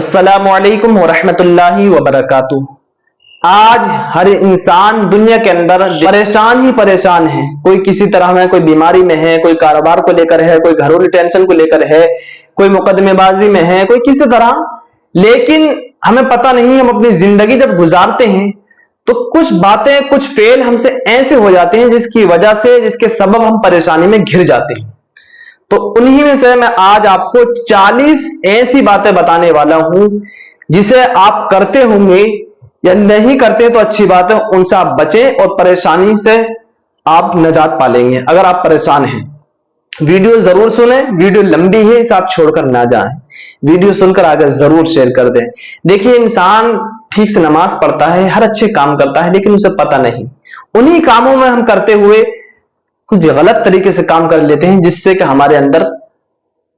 अस्सलामु अलैकुम वरहमतुल्लाहि वबरकातुह। आज हर इंसान दुनिया के अंदर परेशान ही परेशान है। कोई किसी तरह में, कोई बीमारी में है, कोई कारोबार को लेकर है, कोई घरेलू टेंशन को लेकर है, कोई मुकदमेबाजी में है, कोई किसी तरह। लेकिन हमें पता नहीं, हम अपनी जिंदगी जब गुजारते हैं तो कुछ बातें, कुछ फेल हमसे ऐसे हो जाते हैं जिसकी वजह से, जिसके सबब हम परेशानी में घिर जाते हैं। तो उन्हीं में से मैं आज आपको 40 ऐसी बातें बताने वाला हूं जिसे आप करते होंगे या नहीं करते तो अच्छी बात है, उनसे आप बचें और परेशानी से आप निजात पा लेंगे। अगर आप परेशान हैं, वीडियो जरूर सुने, वीडियो लंबी है, इसे आप छोड़कर ना जाएं। वीडियो सुनकर आगे जरूर शेयर कर दें। देखिए, इंसान ठीक से नमाज पढ़ता है, हर अच्छे काम करता है, लेकिन उसे पता नहीं, उन्हीं कामों में हम करते हुए कुछ गलत तरीके से काम कर लेते हैं, जिससे कि हमारे अंदर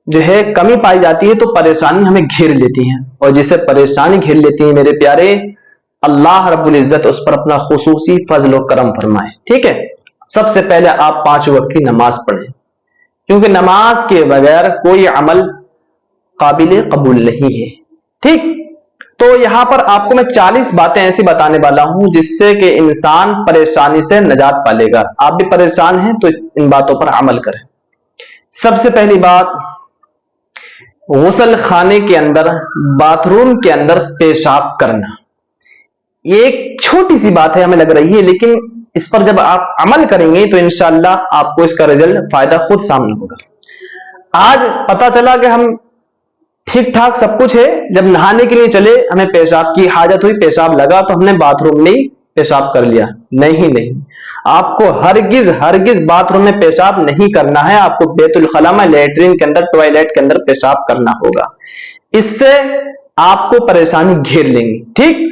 जो है कमी पाई जाती है, तो परेशानी हमें घेर लेती है। और जिसे परेशानी घेर लेती है, मेरे प्यारे, अल्लाह रब्बुल इज्जत उस पर अपना खुसूसी फजल और करम फरमाए। ठीक है, सबसे पहले आप 5 वक्त की नमाज पढ़ें, क्योंकि नमाज के बगैर कोई अमल काबिल कबूल नहीं है। ठीक, तो यहां पर आपको मैं 40 बातें ऐसी बताने वाला हूं जिससे कि इंसान परेशानी से निजात पालेगा। आप भी परेशान हैं तो इन बातों पर अमल करें। सबसे पहली बात, गुस्ल खाने के अंदर, बाथरूम के अंदर पेशाब करना। एक छोटी सी बात है, हमें लग रही है, लेकिन इस पर जब आप अमल करेंगे तो इंशाअल्लाह आपको इसका रिजल्ट, फायदा खुद सामने होगा। आज पता चला कि हम ठीक ठाक सब कुछ है, जब नहाने के लिए चले, हमें पेशाब की हाजत हुई, पेशाब लगा तो हमने बाथरूम में ही पेशाब कर लिया। नहीं, आपको हरगिज बाथरूम में पेशाब नहीं करना है। आपको बैतुल खला में, लैट्रिन के अंदर, टॉयलेट के अंदर पेशाब करना होगा। इससे आपको परेशानी घेर लेंगी। ठीक,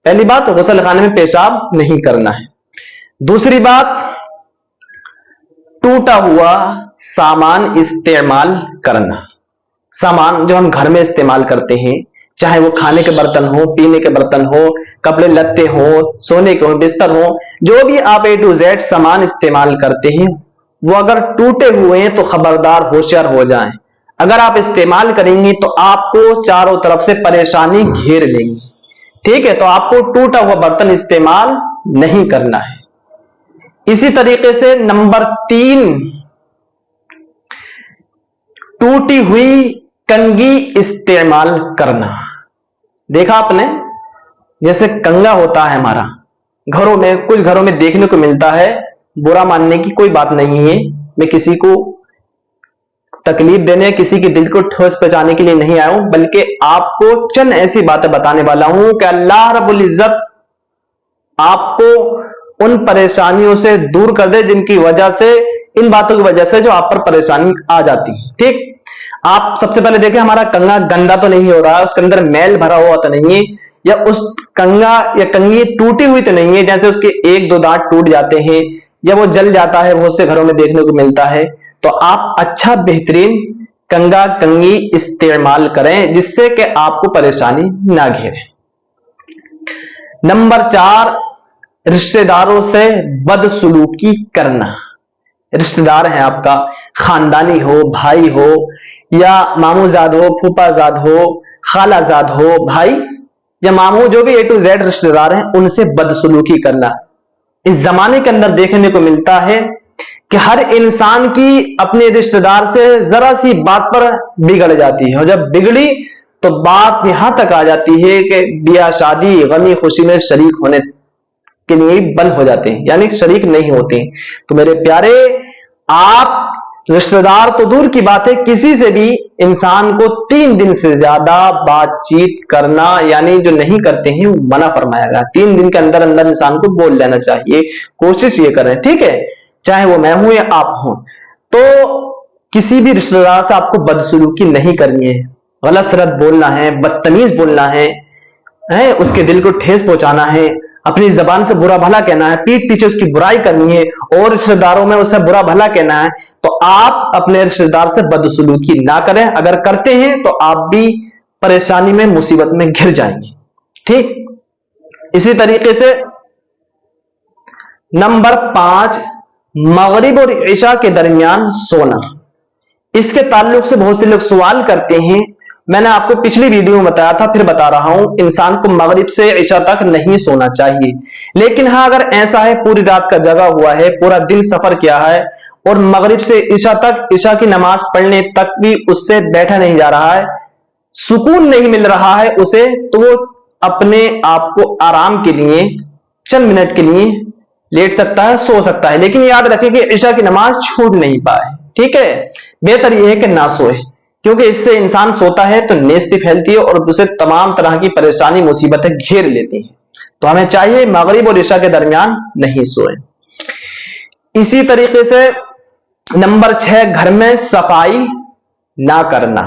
पहली बात, गुस्ल खाने में पेशाब नहीं करना है। दूसरी बात, टूटा हुआ सामान इस्तेमाल करना। सामान जो हम घर में इस्तेमाल करते हैं, चाहे वो खाने के बर्तन हो, पीने के बर्तन हो, कपड़े लत्ते हो, सोने के हो, बिस्तर हो, जो भी आप A to Z सामान इस्तेमाल करते हैं, वो अगर टूटे हुए हैं तो खबरदार, होशियार हो जाएं। अगर आप इस्तेमाल करेंगे तो आपको चारों तरफ से परेशानी घेर लेंगी। ठीक है, तो आपको टूटा हुआ बर्तन इस्तेमाल नहीं करना है। इसी तरीके से नंबर 3, टूटी हुई कंघी इस्तेमाल करना। देखा आपने, जैसे कंघा होता है हमारा घरों में, कुछ घरों में देखने को मिलता है। बुरा मानने की कोई बात नहीं है, मैं किसी को तकलीफ देने, किसी के दिल को ठोस पहुंचाने के लिए नहीं आया हूं, बल्कि आपको चंद ऐसी बातें बताने वाला हूं कि अल्लाह रब्बुल इज्जत आपको उन परेशानियों से दूर कर दे जिनकी वजह से, इन बातों की वजह से जो आप पर परेशानी आ जाती है। ठीक, आप सबसे पहले देखें, हमारा कंघा गंदा तो नहीं हो रहा है, उसके अंदर मैल भरा हुआ तो नहीं है, या उस कंघा या कंघी टूटी हुई तो नहीं है, जैसे उसके 1-2 दांत टूट जाते हैं या वो जल जाता है, बहुत से घरों में देखने को मिलता है। तो आप अच्छा बेहतरीन कंघा कंघी इस्तेमाल करें, जिससे कि आपको परेशानी ना घेरे। नंबर 4, रिश्तेदारों से बदसलूकी करना। रिश्तेदार हैं आपका, खानदानी हो, भाई हो, या मामूजाद हो, फूफाजाद हो, खालाजाद हो, भाई या मामू, जो भी A to Z रिश्तेदार हैं, उनसे बदसलूकी करना। इस जमाने के अंदर देखने को मिलता है कि हर इंसान की अपने रिश्तेदार से जरा सी बात पर बिगड़ जाती है, और जब बिगड़ी तो बात यहां तक आ जाती है कि ब्याह शादी, गमी खुशी में शरीक होने के लिए बंद हो जाते हैं, यानी शरीक नहीं होते। तो मेरे प्यारे, आप रिश्तेदार तो दूर की बात है, किसी से भी इंसान को 3 दिन से ज्यादा बातचीत करना, यानी जो नहीं करते हैं, वो मना फरमाया गया। 3 दिन के अंदर अंदर इंसान को बोल लेना चाहिए। कोशिश ये करें, ठीक है, चाहे वो मैं हूं या आप हों। तो किसी भी रिश्तेदार से आपको बदसलूकी नहीं करनी है, गलत सलत बोलना है, बदतमीज बोलना है, उसके दिल को ठेस पहुंचाना है, अपनी जबान से बुरा भला कहना है, पीठ पीछे उसकी बुराई करनी है, और रिश्तेदारों में उससे बुरा भला कहना है। तो आप अपने रिश्तेदार से बदसलूकी ना करें। अगर करते हैं तो आप भी परेशानी में, मुसीबत में घिर जाएंगे। ठीक, इसी तरीके से नंबर 5, मगरिब और इशा के दरमियान सोना। इसके ताल्लुक से बहुत से लोग सवाल करते हैं, मैंने आपको पिछली वीडियो में बताया था, फिर बता रहा हूं, इंसान को मगरिब से इशा तक नहीं सोना चाहिए। लेकिन हाँ, अगर ऐसा है पूरी रात का जगा हुआ है, पूरा दिन सफर किया है और मगरिब से इशा तक, इशा की नमाज पढ़ने तक भी उससे बैठा नहीं जा रहा है, सुकून नहीं मिल रहा है उसे, तो वो अपने आप को आराम के लिए चंद मिनट के लिए लेट सकता है, सो सकता है। लेकिन याद रखें कि इशा की नमाज छूट नहीं पाए, ठीक है। बेहतर यह है कि ना सोए, क्योंकि इससे इंसान सोता है तो नेस्ती फैलती है और उसे तमाम तरह की परेशानी मुसीबतें घेर लेती हैं। तो हमें चाहिए मगरिब और इशा के दरमियान नहीं सोए। इसी तरीके से नंबर 6, घर में सफाई ना करना।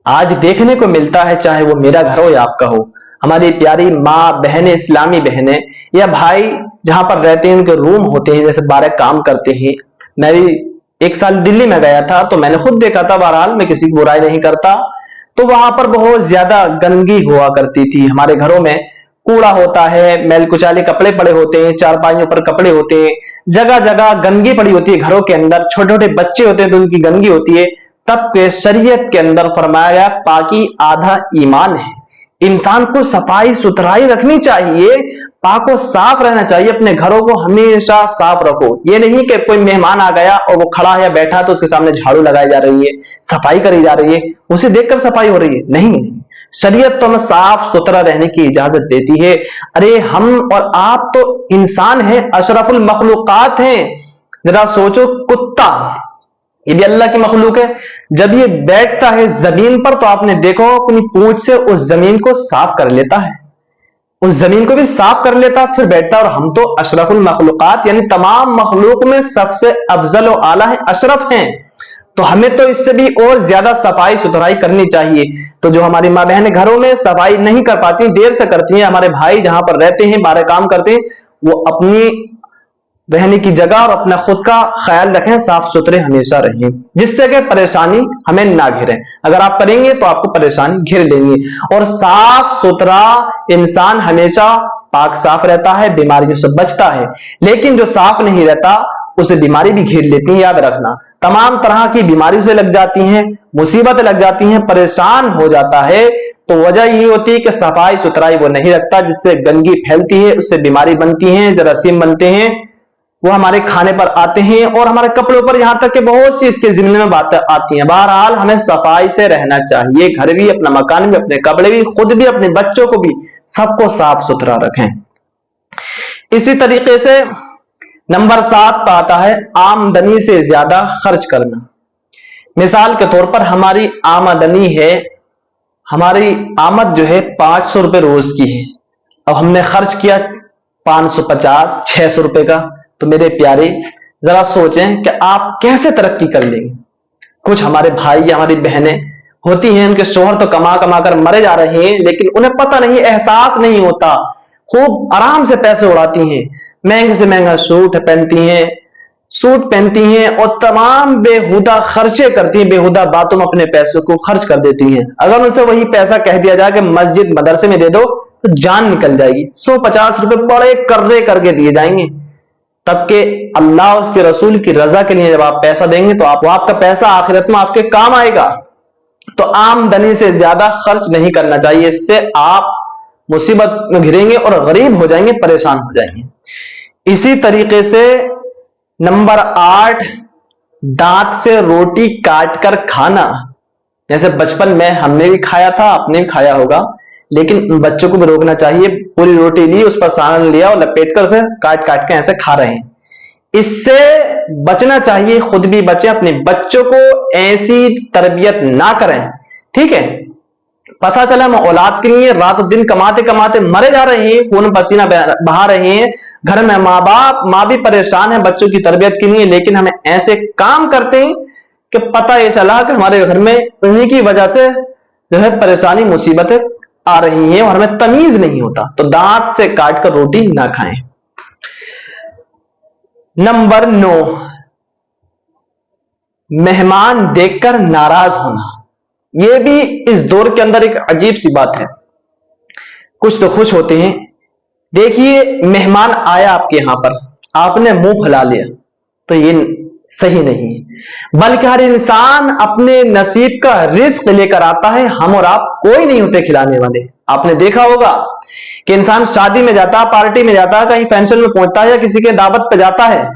आज देखने को मिलता है, चाहे वो मेरा घर हो या आपका हो, हमारी प्यारी माँ बहनें, इस्लामी बहनें या भाई जहां पर रहते हैं, उनके रूम होते हैं, जैसे 12 काम करते हैं। मैं भी 1 साल दिल्ली में गया था तो मैंने खुद देखा था, बहरहाल मैं किसी की बुराई नहीं करता, तो वहां पर बहुत ज्यादा गंदगी हुआ करती थी। हमारे घरों में कूड़ा होता है, मैल कुचाले कपड़े पड़े होते हैं, चारपाइयों पर कपड़े होते हैं, जगह जगह गंदगी पड़ी होती है घरों के अंदर। छोटे छोटे बच्चे होते हैं तो उनकी गंदगी होती है। तब के शरीयत के अंदर फरमाया गया, पाकी आधा ईमान है। इंसान को सफाई सुथराई रखनी चाहिए, पाको साफ रहना चाहिए। अपने घरों को हमेशा साफ रखो। ये नहीं कि कोई मेहमान आ गया और वो खड़ा या बैठा तो उसके सामने झाड़ू लगाई जा रही है, सफाई करी जा रही है, उसे देखकर सफाई हो रही है। नहीं, शरीयत तो हमें साफ सुथरा रहने की इजाजत देती है। अरे हम और आप तो इंसान हैं, अशरफुल मखलूकात हैं। जरा सोचो, कुत्ता ये भी अल्लाह की मखलूक है, जब ये बैठता है जमीन पर तो आपने देखो अपनी पूंछ से उस जमीन को साफ कर लेता है, उस जमीन को भी साफ कर लेता, फिर बैठता। और हम तो अशरफुल मखलूकात यानी तमाम मखलूक में सबसे अफजल और आला है, अशरफ हैं। तो हमें तो इससे भी और ज्यादा सफाई सुथराई करनी चाहिए। तो जो हमारी माँ बहनें घरों में सफाई नहीं कर पाती, देर से करती हैं, हमारे भाई जहां पर रहते हैं, 12 काम करते हैं, वो अपनी रहने की जगह और अपना खुद का ख्याल रखें, साफ सुथरे हमेशा रहें, जिससे कि परेशानी हमें ना घिरे। अगर आप करेंगे तो आपको परेशानी घिर लेंगी। और साफ सुथरा इंसान हमेशा पाक साफ रहता है, बीमारियों से बचता है। लेकिन जो साफ नहीं रहता उसे बीमारी भी घेर लेती है। याद रखना, तमाम तरह की बीमारी से लग जाती हैं, मुसीबतें लग जाती हैं, परेशान हो जाता है। तो वजह ये होती है कि सफाई सुथराई वो नहीं रखता, जिससे गंदगी फैलती है, उससे बीमारी बनती है, जरासीम बनते हैं, वो हमारे खाने पर आते हैं और हमारे कपड़ों पर, यहां तक कि बहुत सी इसके जिम्मे में बातें आती हैं। बहरहाल हमें सफाई से रहना चाहिए, घर भी, अपना मकान भी, अपने कपड़े भी, खुद भी, अपने बच्चों को भी, सबको साफ सुथरा रखें। इसी तरीके से नंबर 7 पर आता है आमदनी से ज्यादा खर्च करना। मिसाल के तौर पर हमारी आमदनी है, हमारी आमद जो है 500 रुपए रोज की है, अब हमने खर्च किया 550 600 रुपए का। तो मेरे प्यारे जरा सोचें कि आप कैसे तरक्की कर लेंगे। कुछ हमारे भाई या हमारी बहनें होती हैं, उनके शोहर तो कमा कमा कर मरे जा रहे हैं, लेकिन उन्हें पता नहीं, एहसास नहीं होता, खूब आराम से पैसे उड़ाती हैं, महंगे से महंगा सूट पहनती हैं और तमाम बेहुदा खर्चे करती हैं, बेहुदा बातों में अपने पैसों को खर्च कर देती हैं। अगर उनसे वही पैसा कह दिया जाए कि मस्जिद मदरसे में दे दो, तो जान निकल जाएगी। 150 रुपए बड़े कर्रे करके दिए जाएंगे। तब के अल्लाह उसके रसूल की रजा के लिए जब आप पैसा देंगे तो आपका पैसा आखिरत में आपके काम आएगा। तो आमदनी से ज्यादा खर्च नहीं करना चाहिए, इससे आप मुसीबत में घिरेंगे और गरीब हो जाएंगे, परेशान हो जाएंगे। इसी तरीके से नंबर 8, दांत से रोटी काट कर खाना। जैसे बचपन में हमने भी खाया था, आपने भी खाया होगा, लेकिन बच्चों को भी रोकना चाहिए। पूरी रोटी ली, उस पर सालन लिया और लपेट कर उसे काट काट के ऐसे खा रहे हैं, इससे बचना चाहिए, खुद भी बचें, अपने बच्चों को ऐसी तरबियत ना करें, ठीक है। पता चला हम औलाद के लिए रात दिन कमाते कमाते मरे जा रहे हैं, खून पसीना बहा रहे हैं, घर में माँ भी परेशान है बच्चों की तरबियत के लिए, लेकिन हमें ऐसे काम करते हैं कि पता ये चला कि हमारे घर में उन्हीं की वजह से जो है परेशानी मुसीबतें आ रही हैं और हमें तमीज नहीं होता। तो दांत से काट कर रोटी ना खाएं। नंबर 9, मेहमान देखकर नाराज होना। यह भी इस दौर के अंदर एक अजीब सी बात है। कुछ तो खुश होते हैं, देखिए मेहमान आया आपके यहां पर, आपने मुंह फैला लिया, तो ये सही नहीं। बल्कि हर इंसान अपने नसीब का रिस्क लेकर आता है, हम और आप कोई नहीं होते खिलाने वाले। आपने देखा होगा कि इंसान शादी में जाता, पार्टी में जाता, कहीं फंक्शन में पहुंचता है या किसी के दावत पे जाता है,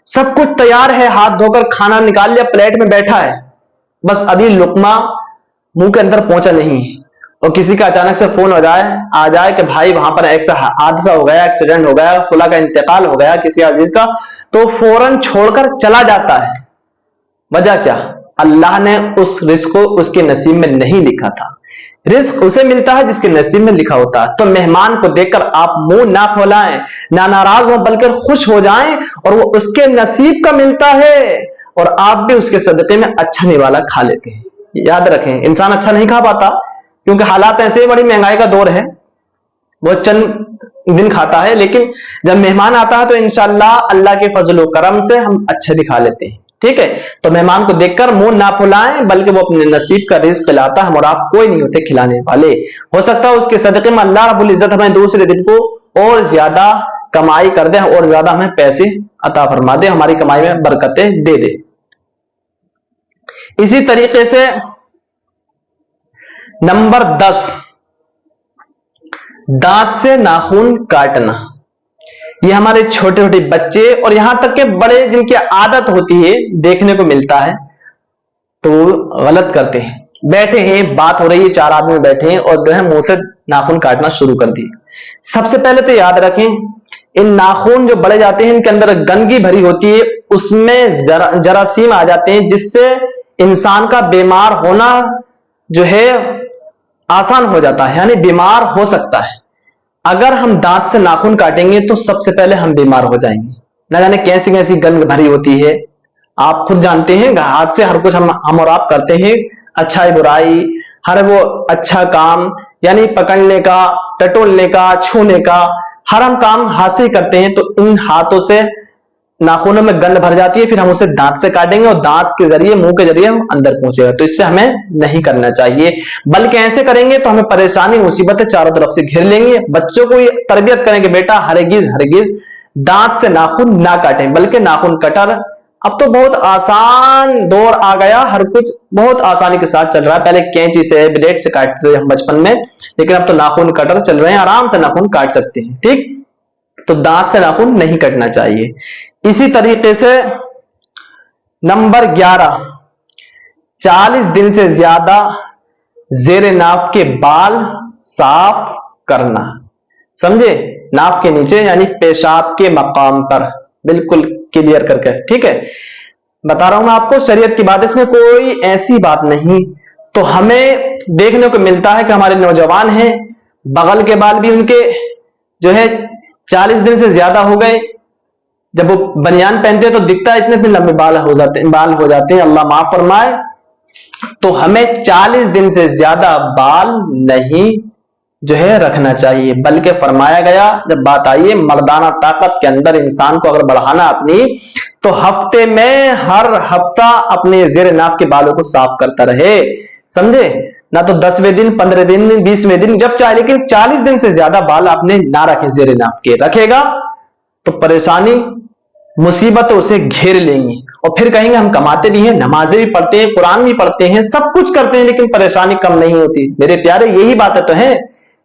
सब कुछ तैयार है, हाथ धोकर खाना निकाल लिया, प्लेट में बैठा है, बस अभी लुकमा मुंह के अंदर पहुंचा नहीं है, और किसी का अचानक से फोन आ जाए कि भाई वहां पर एक हादसा हो गया, एक्सीडेंट हो गया, फुला का इंतकाल हो गया किसी अजीज का, तो फौरन छोड़कर चला जाता है। वजह क्या? अल्लाह ने उस रिस्क को उसके नसीब में नहीं लिखा था। रिस्क उसे मिलता है जिसके नसीब में लिखा होता है। तो मेहमान को देखकर आप मुंह ना फैलाएं, ना नाराज हो, बल्कि खुश हो जाएं, और वो उसके नसीब का मिलता है और आप भी उसके सदके में अच्छा निवाला खा लेते हैं। याद रखें, इंसान अच्छा नहीं खा पाता क्योंकि हालात ऐसे, बड़ी महंगाई का दौर है, वो चंद दिन खाता है, लेकिन जब मेहमान आता है तो इंशाअल्लाह अल्लाह के फजल करम से हम अच्छा दिखा लेते हैं। ठीक है, तो मेहमान को देखकर मुंह ना फुलाएं, बल्कि वो अपने नसीब का रिज्क लाता, हम और आप कोई नहीं होते खिलाने वाले। हो सकता है उसके सदके में अल्लाह रब्बुल इज्जत हमें दूसरे दिन को और ज्यादा कमाई कर दे और ज्यादा हमें पैसे अता फरमा दे, हमारी कमाई में बरकतें दे दे। इसी तरीके से नंबर 10, दांत से नाखून काटना। ये हमारे छोटे छोटे बच्चे और यहां तक के बड़े जिनकी आदत होती है, देखने को मिलता है, तो गलत करते हैं। बैठे हैं, बात हो रही है, 4 आदमी बैठे हैं और जो है मुंह से नाखून काटना शुरू कर दिए। सबसे पहले तो याद रखें, इन नाखून जो बड़े जाते हैं इनके अंदर गंदगी भरी होती है, उसमें जरासीम आ जाते हैं, जिससे इंसान का बीमार होना जो है आसान हो जाता है, यानी बीमार हो सकता है। अगर हम दांत से नाखून काटेंगे तो सबसे पहले हम बीमार हो जाएंगे। न जाने कैसी कैसी गंध भरी होती है, आप खुद जानते हैं। हाथ से हर कुछ हम और आप करते हैं, अच्छाई बुराई, हर वो अच्छा काम, यानी पकड़ने का, टटोलने का, छूने का, हर हम काम हाथ से ही करते हैं। तो इन हाथों से नाखूनों में गंध भर जाती है, फिर हम उसे दांत से काटेंगे और दांत के जरिए, मुंह के जरिए हम अंदर पहुंचेगा। तो इससे हमें नहीं करना चाहिए, बल्कि ऐसे करेंगे तो हमें परेशानी, मुसीबतें चारों तरफ से घेर लेंगे। बच्चों को ये तरबियत करें कि बेटा हरगिज दांत से नाखून ना काटें, बल्कि नाखून कटर। अब तो बहुत आसान दौर आ गया, हर कुछ बहुत आसानी के साथ चल रहा है। पहले कैंची से, ब्लेड से काटते थे हम बचपन में, लेकिन अब तो नाखून कटर चल रहे हैं, आराम से नाखून काट सकते हैं। ठीक, तो दांत से नाखून नहीं कटना चाहिए। इसी तरीके से नंबर 11, 40 दिन से ज्यादा जेर नाक के बाल साफ करना। समझे? नाक के नीचे, यानी पेशाब के मकाम पर, बिल्कुल क्लियर करके। ठीक है, बता रहा हूं मैं आपको, शरीयत की बात, इसमें कोई ऐसी बात नहीं। तो हमें देखने को मिलता है कि हमारे नौजवान हैं, बगल के बाल भी उनके जो है 40 दिन से ज्यादा हो गए। जब वो बनियान पहनते हैं तो दिखता है इतने लंबे बाल हो जाते हैं, अल्लाह माफ फरमाए। तो हमें 40 दिन से ज्यादा बाल नहीं जो है रखना चाहिए, बल्कि फरमाया गया, जब बात आई है मर्दाना ताकत के अंदर इंसान को अगर बढ़ाना अपनी, तो हफ्ते में हर हफ्ता अपने जेर नाक के बालों को साफ करता रहे। समझे ना? तो 10वें दिन, 15वें दिन, 20वें दिन, जब चाहे, लेकिन 40 दिन से ज्यादा बाल आपने ना रखे जेर नाक के। रखेगा तो परेशानी, मुसीबत उसे घेर लेंगी, और फिर कहेंगे हम कमाते भी हैं, नमाजें भी पढ़ते हैं, कुरान भी पढ़ते हैं, सब कुछ करते हैं, लेकिन परेशानी कम नहीं होती। मेरे प्यारे, यही बातें तो हैं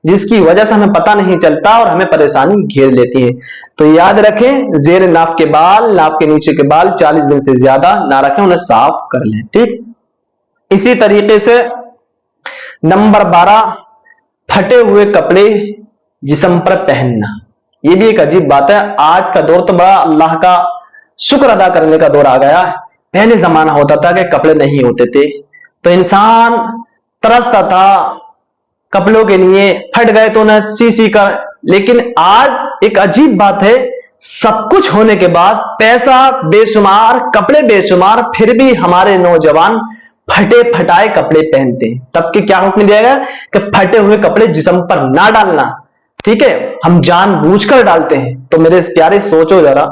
जिसकी वजह से हमें पता नहीं चलता और हमें परेशानी घेर लेती है। तो याद रखें, जेर नाक के बाल, नाक के नीचे के बाल 40 दिन से ज्यादा ना रखें, उन्हें साफ कर लें। ठीक, इसी तरीके से नंबर 12, फटे हुए कपड़े जिस्म पर पहनना। ये भी एक अजीब बात है। आज का दौर तो बड़ा अल्लाह का शुक्र अदा करने का दौर आ गया। पहले जमाना होता था कि कपड़े नहीं होते थे, तो इंसान तरसता था कपड़ों के लिए, फट गए तो उन्हें सी कर। लेकिन आज एक अजीब बात है, सब कुछ होने के बाद, पैसा बेशुमार, कपड़े बेशुमार, फिर भी हमारे नौजवान फटे फटाए कपड़े पहनते हैं। तब के क्या हुक्म दिया गया कि फटे हुए कपड़े जिस्म पर ना डालना। ठीक है, हम जानबूझकर डालते हैं। तो मेरे प्यारे सोचो जरा,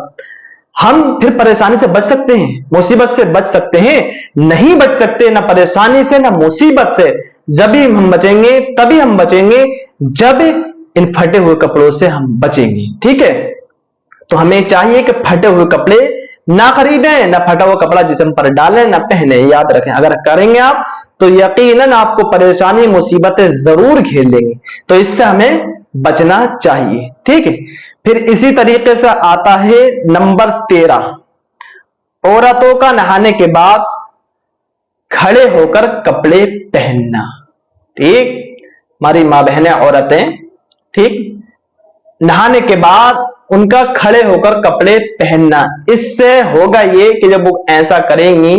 हम फिर परेशानी से बच सकते हैं, मुसीबत से बच सकते हैं? नहीं बच सकते, ना परेशानी से ना मुसीबत से। जब भी हम बचेंगे, तभी हम बचेंगे जब इन फटे हुए कपड़ों से हम बचेंगे। ठीक है, तो हमें चाहिए कि फटे हुए कपड़े ना खरीदें, ना फटा हुआ कपड़ा जिस्म पर डालें, ना पहने। याद रखें, अगर करेंगे आप तो यकीनन आपको परेशानी मुसीबतें जरूर घेर लेंगी। तो इससे हमें बचना चाहिए, ठीक है। फिर इसी तरीके से आता है नंबर 13, औरतों का नहाने के बाद खड़े होकर कपड़े पहनना। ठीक, हमारी मां बहनें औरतें, ठीक, नहाने के बाद उनका खड़े होकर कपड़े पहनना। इससे होगा ये कि जब वो ऐसा करेंगी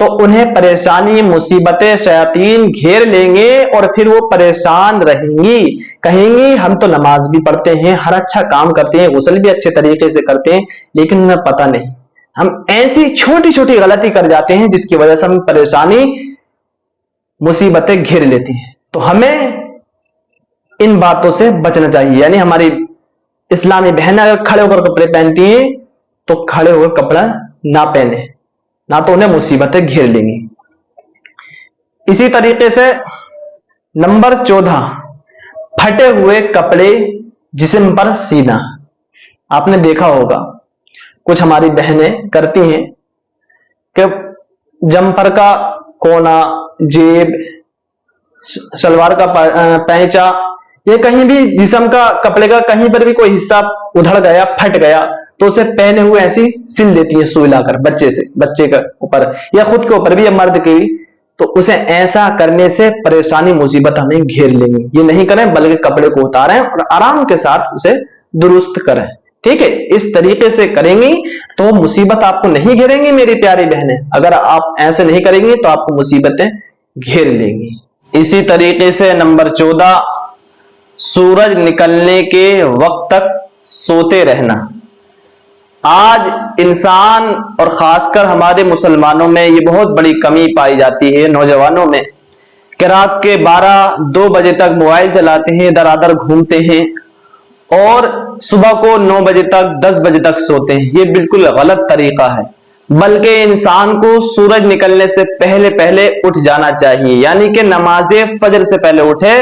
तो उन्हें परेशानी मुसीबतें शैतान घेर लेंगे और फिर वो परेशान रहेंगी, कहेंगी हम तो नमाज भी पढ़ते हैं, हर अच्छा काम करते हैं, गुस्ल भी अच्छे तरीके से करते हैं, लेकिन हमें पता नहीं हम ऐसी छोटी छोटी गलती कर जाते हैं जिसकी वजह से हमें परेशानी मुसीबतें घेर लेती हैं। तो हमें इन बातों से बचना चाहिए। यानी हमारी इस्लामी बहनें अगर खड़े होकर कपड़े पहनती हैं तो खड़े होकर कपड़ा ना पहने, ना तो उन्हें मुसीबतें घेर लेंगी। इसी तरीके से नंबर 14, फटे हुए कपड़े जिस्म पर सीना। आपने देखा होगा कुछ हमारी बहनें करती हैं कि जंपर का कोना, जेब, सलवार का पैंचा, ये कहीं भी जिस्म का कपड़े का कहीं पर भी कोई हिस्सा उधड़ गया, फट गया तो उसे पहने हुए ऐसी सिल देती है सुई लाकर बच्चे के ऊपर या खुद के ऊपर भी या मर्द के भी। तो उसे ऐसा करने से परेशानी मुसीबत हमें घेर लेंगी। ये नहीं करें, बल्कि कपड़े को उतारें और आराम के साथ उसे दुरुस्त करें, ठीक है। इस तरीके से करेंगी तो मुसीबत आपको नहीं घेरेंगी मेरी प्यारी बहनें। अगर आप ऐसे नहीं करेंगी तो आपको मुसीबतें घेर लेंगी। इसी तरीके से नंबर 14, सूरज निकलने के वक्त तक सोते रहना। आज इंसान और खासकर हमारे मुसलमानों में ये बहुत बड़ी कमी पाई जाती है नौजवानों में कि रात के 12-2 बजे तक मोबाइल चलाते हैं, दर आदर घूमते हैं और सुबह को 9 बजे तक 10 बजे तक सोते हैं। ये बिल्कुल गलत तरीका है, बल्कि इंसान को सूरज निकलने से पहले पहले उठ जाना चाहिए। यानी कि नमाज फजर से पहले उठे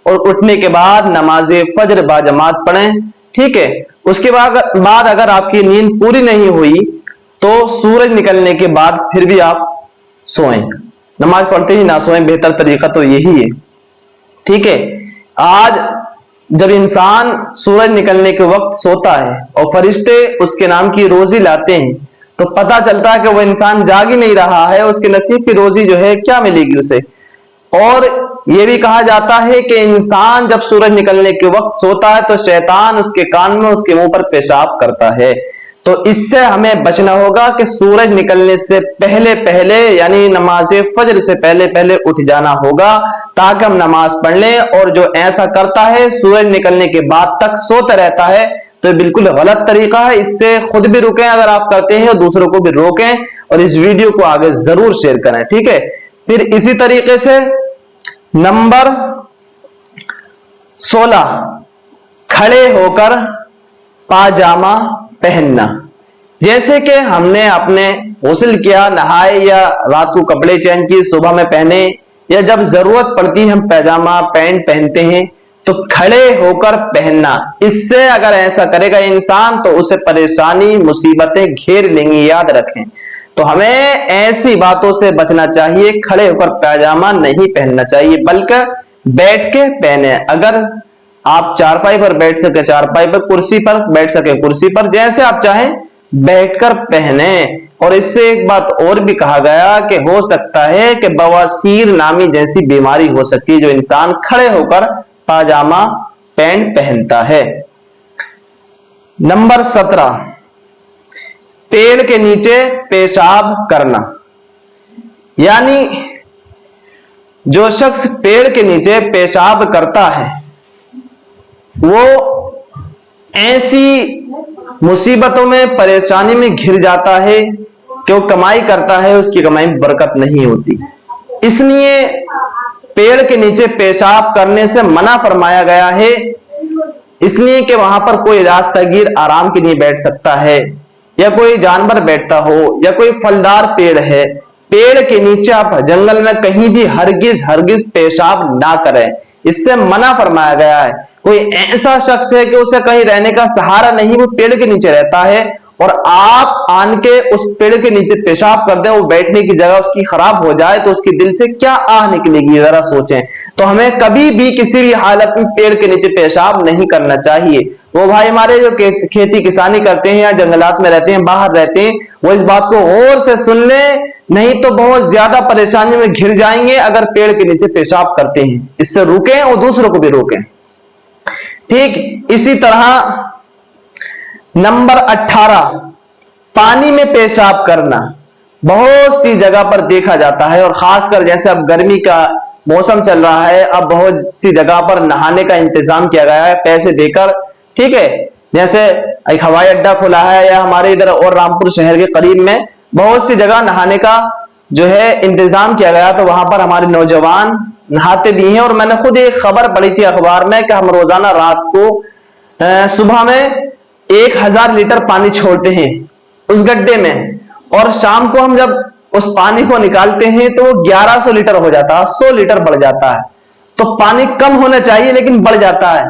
और उठने के बाद नमाज फजर बाजमात पढ़ें, ठीक है। उसके बाद अगर आपकी नींद पूरी नहीं हुई तो सूरज निकलने के बाद फिर भी आप सोएं, नमाज पढ़ते ही ना सोएं, बेहतर तरीका तो यही है, ठीक है। आज जब इंसान सूरज निकलने के वक्त सोता है और फरिश्ते उसके नाम की रोजी लाते हैं तो पता चलता है कि वो इंसान जाग ही नहीं रहा है, उसके नसीब की रोजी जो है क्या मिलेगी उसे। और यह भी कहा जाता है कि इंसान जब सूरज निकलने के वक्त सोता है तो शैतान उसके कान में, उसके मुंह पर पेशाब करता है। तो इससे हमें बचना होगा कि सूरज निकलने से पहले पहले यानी नमाज फजर से पहले पहले उठ जाना होगा ताकि हम नमाज पढ़ लें। और जो ऐसा करता है सूरज निकलने के बाद तक सोता रहता है तो ये बिल्कुल गलत तरीका है। इससे खुद भी रुकें अगर आप करते हैं और दूसरों को भी रोकें और इस वीडियो को आगे जरूर शेयर करें, ठीक है। फिर इसी तरीके से नंबर 16, खड़े होकर पाजामा पहनना। जैसे कि हमने अपने गुस्ल किया, नहाए या रात को कपड़े चेंज किए, सुबह में पहने या जब जरूरत पड़ती है हम पैजामा पैंट पहनते हैं तो खड़े होकर पहनना। इससे अगर ऐसा करेगा इंसान तो उसे परेशानी मुसीबतें घेर लेंगी, याद रखें। तो हमें ऐसी बातों से बचना चाहिए, खड़े होकर पैजामा नहीं पहनना चाहिए बल्कि बैठ के पहने। अगर आप चारपाई पर बैठ सके चारपाई पर, कुर्सी पर बैठ सके कुर्सी पर, जैसे आप चाहें बैठकर पहने। और इससे एक बात और भी कहा गया कि हो सकता है कि बवासीर नामी जैसी बीमारी हो सकती है जो इंसान खड़े होकर पाजामा पैंट पहनता है। नंबर 17, पेड़ के नीचे पेशाब करना। यानी जो शख्स पेड़ के नीचे पेशाब करता है वो ऐसी मुसीबतों में परेशानी में घिर जाता है कि वो कमाई करता है, उसकी कमाई में बरकत नहीं होती। इसलिए पेड़ के नीचे पेशाब करने से मना फरमाया गया है, इसलिए कि वहां पर कोई रास्तगीर आराम के लिए बैठ सकता है या कोई जानवर बैठता हो या कोई फलदार पेड़ है। पेड़ के नीचे आप जंगल में कहीं भी हरगिज पेशाब ना करें, इससे मना फरमाया गया है। कोई ऐसा शख्स है कि उसे कहीं रहने का सहारा नहीं, वो पेड़ के नीचे रहता है और आप आन के उस पेड़ के नीचे पेशाब कर दें, वो बैठने की जगह उसकी खराब हो जाए तो उसकी दिल से क्या आह निकलेगी, जरा सोचें। तो हमें कभी भी किसी भी हालत में पेड़ के नीचे पेशाब नहीं करना चाहिए। वो भाई हमारे जो खेती किसानी करते हैं या जंगलात में रहते हैं, बाहर रहते हैं, वो इस बात को गौर से सुन लें, नहीं तो बहुत ज्यादा परेशानी में घिर जाएंगे अगर पेड़ के नीचे पेशाब करते हैं। इससे रुकें और दूसरों को भी रोकें। ठीक इसी तरह नंबर 18, पानी में पेशाब करना बहुत सी जगह पर देखा जाता है, और खासकर जैसे अब गर्मी का मौसम चल रहा है, अब बहुत सी जगह पर नहाने का इंतजाम किया गया है पैसे देकर। ठीक है, जैसे एक हवाई अड्डा खुला है या हमारे इधर और रामपुर शहर के करीब में बहुत सी जगह नहाने का जो है इंतजाम किया गया, तो वहां पर हमारे नौजवान नहाते भी हैं। और मैंने खुद एक खबर पढ़ी थी अखबार में कि हम रोजाना रात को सुबह में 1000 लीटर पानी छोड़ते हैं उस गड्ढे में, और शाम को हम जब उस पानी को निकालते हैं तो 1100 लीटर हो जाता है, 100 लीटर बढ़ जाता है। तो पानी कम होना चाहिए लेकिन बढ़ जाता है।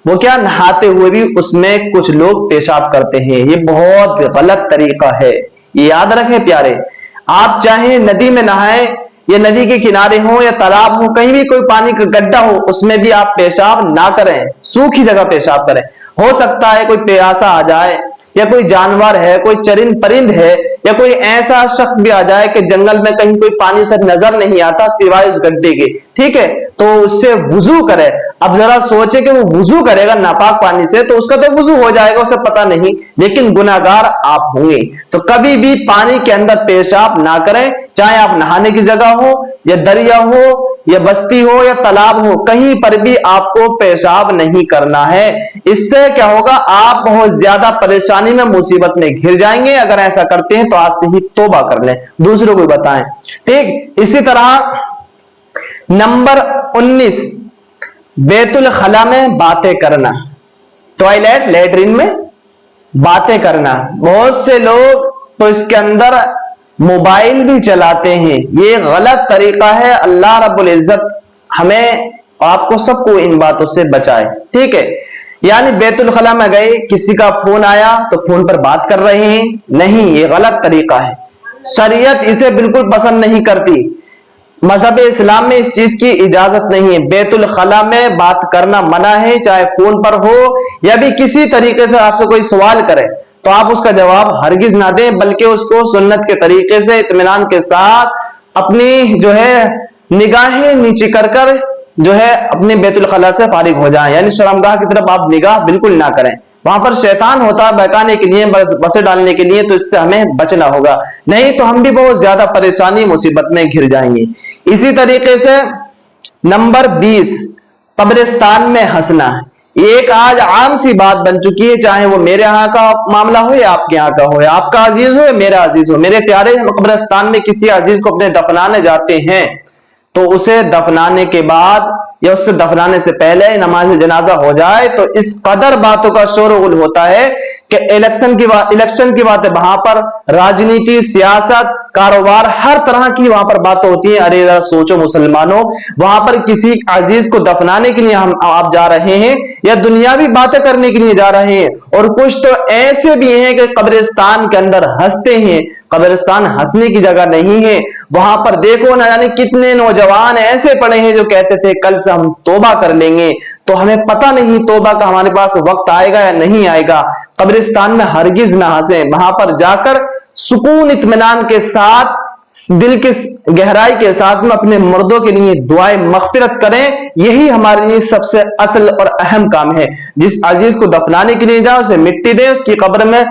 वो क्या, नहाते हुए भी उसमें कुछ लोग पेशाब करते हैं। ये बहुत गलत तरीका है, ये याद रखें प्यारे। आप चाहे नदी में नहाएं या नदी के किनारे हो या तालाब हो, कहीं भी कोई पानी का गड्ढा हो, उसमें भी आप पेशाब ना करें, सूखी जगह पेशाब करें। हो सकता है कोई प्यासा आ जाए, या कोई जानवर है, कोई चरिंद परिंद है, या कोई ऐसा शख्स भी आ जाए कि जंगल में कहीं कोई पानी से नजर नहीं आता सिवाय उस गड्ढे के, ठीक है, तो उससे वुजू करे। अब जरा सोचे कि वो वुजू करेगा नापाक पानी से तो उसका तो वुजू हो जाएगा, उसे पता नहीं, लेकिन गुनाहगार आप होंगे। तो कभी भी पानी के अंदर पेशाब ना करें, चाहे आप नहाने की जगह हो या दरिया हो या बस्ती हो या तालाब हो, कहीं पर भी आपको पेशाब नहीं करना है। इससे क्या होगा, आप बहुत ज्यादा परेशानी में, मुसीबत में घिर जाएंगे। अगर ऐसा करते हैं तो आज से ही तौबा कर लें, दूसरों को बताएं। ठीक इसी तरह नंबर 19, बैतुल खला में बातें करना, टॉयलेट लैट्रिन में बातें करना। बहुत से लोग तो इसके अंदर मोबाइल भी चलाते हैं, ये गलत तरीका है। अल्लाह रब्बुल इज्जत हमें आपको सबको इन बातों से बचाए। ठीक है, यानी बैतुल खला में गए, किसी का फोन आया तो फोन पर बात कर रहे हैं, नहीं, ये गलत तरीका है। शरीयत इसे बिल्कुल पसंद नहीं करती, मजहब इस्लाम में इस चीज की इजाजत नहीं है। बैतुल खला में बात करना मना है, चाहे फोन पर हो या भी किसी तरीके से आपसे कोई सवाल करे तो आप उसका जवाब हरगिज ना दें, बल्कि उसको सुन्नत के तरीके से इत्मीनान के साथ अपनी जो है निगाहें नीचे कर कर जो है अपने बैतुल खला से फारिग हो जाएं। यानी शर्मगाह की तरफ आप निगाह बिल्कुल ना करें, वहां पर शैतान होता है बहकाने के लिए, बसे डालने के लिए, तो इससे हमें बचना होगा, नहीं तो हम भी बहुत ज्यादा परेशानी मुसीबत में घिर जाएंगे। इसी तरीके से नंबर 20, कब्रिस्तान में हंसना। एक आज आम सी बात बन चुकी है, चाहे वो मेरे यहाँ का मामला हो या आपके यहाँ का हो, या आपका अजीज हो या मेरा अजीज हो। मेरे प्यारे, हम कब्रिस्तान में किसी अजीज को अपने दफनाने जाते हैं तो उसे दफनाने के बाद या उससे दफनाने से पहले नमाज जनाजा हो जाए तो इस कदर बातों का शोरगुल होता है कि इलेक्शन की बात है, वहां पर राजनीति, सियासत, कारोबार, हर तरह की वहां पर बातें होती हैं। अरे जरा सोचो मुसलमानों, वहां पर किसी अजीज को दफनाने के लिए आप जा रहे हैं या दुनियावी बातें करने के लिए जा रहे हैं, और कुछ तो ऐसे भी हैं कि कब्रिस्तान के अंदर हंसते हैं। कब्रिस्तान हंसने की जगह नहीं है, वहां पर देखो ना जाने कितने नौजवान ऐसे पड़े हैं जो कहते थे कल से हम तौबा कर लेंगे, तो हमें पता नहीं तौबा का हमारे पास वक्त आएगा या नहीं आएगा। कब्रिस्तान में हरगिज ना हंसे, वहां पर जाकर सुकून इत्मीनान के साथ, दिल के गहराई के साथ में अपने मुर्दों के लिए दुआएं मगफिरत करें। यही हमारे लिए सबसे असल और अहम काम है। जिस अजीज को दफनाने के लिए जाओ उसे मिट्टी दें, उसकी कब्र में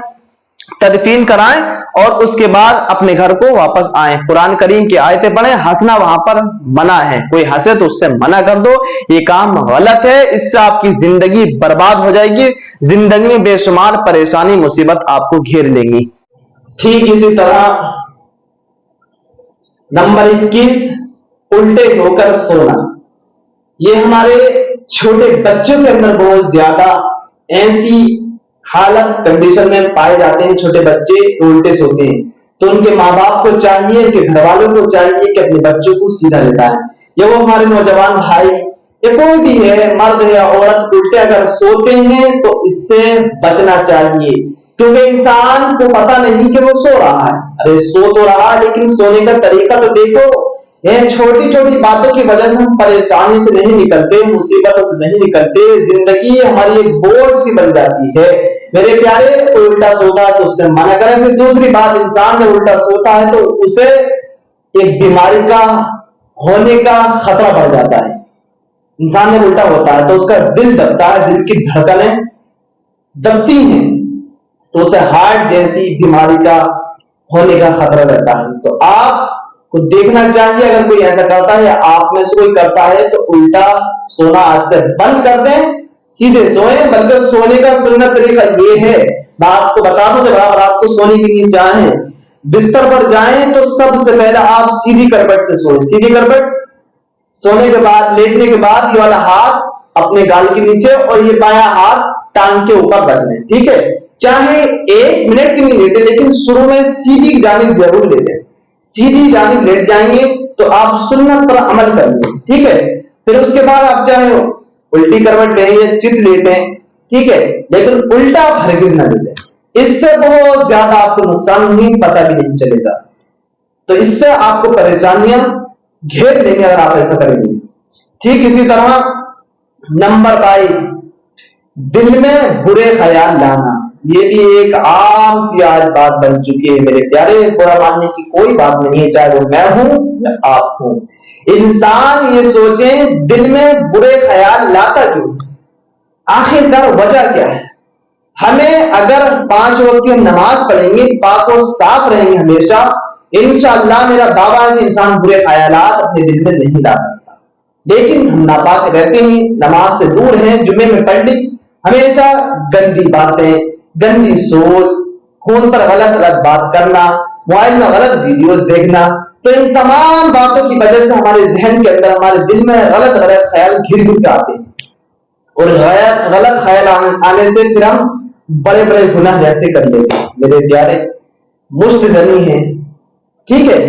तदफीन कराएं और उसके बाद अपने घर को वापस आए। कुरान करीम की आयतें पढ़ें, हंसना वहां पर मना है, कोई हंसे तो उससे मना कर दो, ये काम गलत है, इससे आपकी जिंदगी बर्बाद हो जाएगी, जिंदगी में बेशुमार परेशानी मुसीबत आपको घेर लेंगी। ठीक इसी तरह नंबर 21, उल्टे होकर सोना। ये हमारे छोटे बच्चों के अंदर बहुत ज्यादा ऐसी हालत कंडीशन में पाए जाते हैं, छोटे बच्चे उल्टे सोते हैं। तो उनके माँ बाप को चाहिए कि घर वालों को चाहिए कि अपने बच्चों को सीधा लेटाएं, या वो हमारे नौजवान भाई या कोई भी है, मर्द या औरत, उल्टे अगर सोते हैं तो इससे बचना चाहिए। کیونکہ انسان کو پتا نہیں کہ وہ سو رہا ہے. ارے سو تو رہا ہے لیکن سونے کا طریقہ تو دیکھو. یہ چھوٹی چھوٹی باتوں کی وجہ سے ہم پریشانی سے نہیں نکلتے, مصیبتوں سے نہیں نکلتے, زندگی ہماری ایک بوجھ سی بن جاتی ہے. میرے پیارے, کوئی الٹا سوتا ہے تو اس سے منع کریں. پھر دوسری بات, انسان جب الٹا سوتا ہے تو اسے ایک بیماری کا ہونے کا خطرہ بڑھ جاتا ہے. انسان جب الٹا ہوتا ہے تو اس کا دل دبتا ہے, دل کی دھڑکنیں دبتی ہیں, تو اسے ہارٹ جیسی بیماری کا ہونے کا خطرہ رہتا ہے. تو آپ کو دیکھنا چاہیے, اگر کوئی ایسا کرتا ہے یا آپ میں سے کوئی کرتا ہے تو الٹا سونا آج سے بند کر دیں, سیدھے سوئیں. بلکہ سونے کا سنت طریقہ یہ ہے, میں آپ کو بتا دوں, جب آپ رات کو سونے کے لیے چاہیں, بستر پر جائیں تو سب سے پہلے آپ سیدھی کربٹ سے سوئیں. سیدھی کربٹ, سونے کے بعد, لیٹنے کے بعد یہ والا ہاتھ اپنے گال کے نیچے اور یہ بایاں ہاتھ ٹانگ کے اوپر رکھ لیں. ٹھیک ہے, چاہے 1 منٹ کے لیے لیٹے, لیکن شروع میں سیدھی جانب ضرور لیٹیں. سیدھی جانب لیٹ جائیں گے تو آپ سنت پر عمل کر لیں. ٹھیک ہے, پھر اس کے بعد آپ چاہے الٹی کروٹ لیں یا چت لیٹیں. ٹھیک ہے, لیکن الٹا ہرگز نہ لیٹیں. اس سے بہت زیادہ آپ کو نقصان ہوگی, پتہ بھی نہیں چلے گا. تو اس سے آپ کو پریشانیاں گھیر لیں گے اگر آپ ایسا کریں گے. ٹھیک اسی طرح نمبر 22, دل میں برے خیال لانا. یہ بھی ایک عام سی آج بات بن چکی ہے میرے پیارے. برا ماننے کی کوئی بات نہیں ہے, چاہے وہ میں ہوں یا آپ ہوں. انسان یہ سوچیں دل میں برے خیال لاتا کیوں, آخر کار وجہ کیا ہے. ہمیں اگر 5 وقت کی نماز پڑھیں گے, پاک و صاف رہیں گے ہمیشہ, انشاءاللہ میرا دعویٰ ہے کہ انسان برے خیالات اپنے دل میں نہیں لا سکتا. لیکن ہم ناپاک رہتے ہیں, نماز سے دور ہیں, جمعے میں پڑھ لی, ہمیشہ گندی باتیں, گندی سوچ, فون پر غلط بات کرنا, موبائل میں غلط ویڈیوز دیکھنا. تو ان تمام باتوں کی وجہ سے ہمارے ذہن کے اندر, ہمارے دل میں غلط خیال گھر گھر کے آتے ہیں, اور غلط خیال آنے سے پھر ہم بڑے بڑے گناہ جیسے کر لیتے ہیں. میرے پیارے, مشت زنی ہیں, ٹھیک ہے,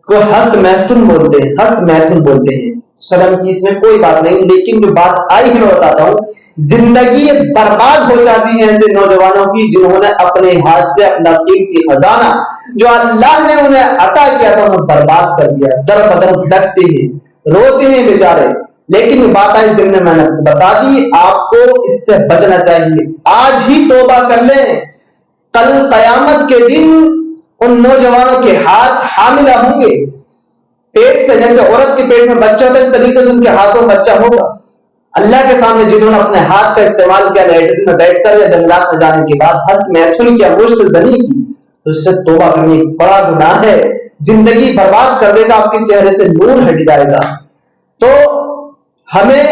کو ہست میتھن بولتے ہیں. شرم کی اس میں کوئی بات نہیں, لیکن جو بات آئی ہے میں بتاتا ہوں. زندگی برباد ہو جاتی ہے ایسے نوجوانوں کی جنہوں نے اپنے ہاتھ سے اپنا قیمتی خزانہ جو اللہ نے انہیں عطا کیا تھا انہیں برباد کر دیا. در بدر بھٹکتے ہیں, روتے ہیں بیچارے. لیکن یہ بات آئی ضمن میں نے بتا دی, آپ کو اس سے بچنا چاہیے. آج ہی توبہ کر لیں, کل قیامت کے دن ان نوجوانوں کے ہاتھ حاملہ ہوں گے. پیٹ سے, جیسے عورت کے پیٹ میں بچہ تھا, اس طریقے سے ان کے ہاتھوں میں بچہ ہوگا. اللہ کے سامنے جنہوں نے اپنے ہاتھ کا استعمال کیا لیٹرین میں بیٹھ کر یا جنگلات میں جانے کے بعد, ہست میتھن کیا, مشت زنی کی, تو اس سے توبہ کرنے ایک بڑا گناہ ہے. زندگی برباد کر دے گا, آپ کے چہرے سے نور ہٹ جائے گا. تو ہمیں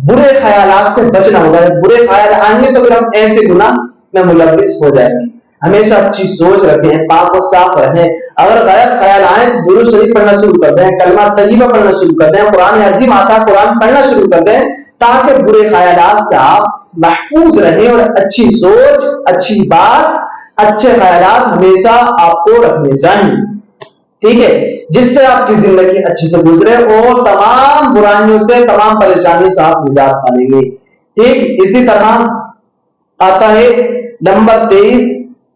برے خیالات سے بچنا ہوگا. برے خیال آئیں گے تو پھر ہم ایسے گناہ میں ملوث ہو جائیں گے. ہمیشہ اچھی سوچ رکھیں, پاک و صاف رہیں. اگر غلط خیال آئیں تو درود شریف پڑھنا شروع کر دیں, کلمہ طیبہ پڑھنا شروع کر دیں, قرآن عظیم آتا ہے قرآن پڑھنا شروع کر دیں, تاکہ برے خیالات سے آپ محفوظ رہیں. اور اچھی سوچ, اچھی بات, اچھے خیالات ہمیشہ آپ کو رکھنے چاہیے. ٹھیک ہے, جس سے آپ کی زندگی اچھے سے گزرے اور تمام برائیوں سے, تمام پریشانیوں سے آپ نجات پالیں گے. ٹھیک اسی طرح آتا ہے نمبر 23,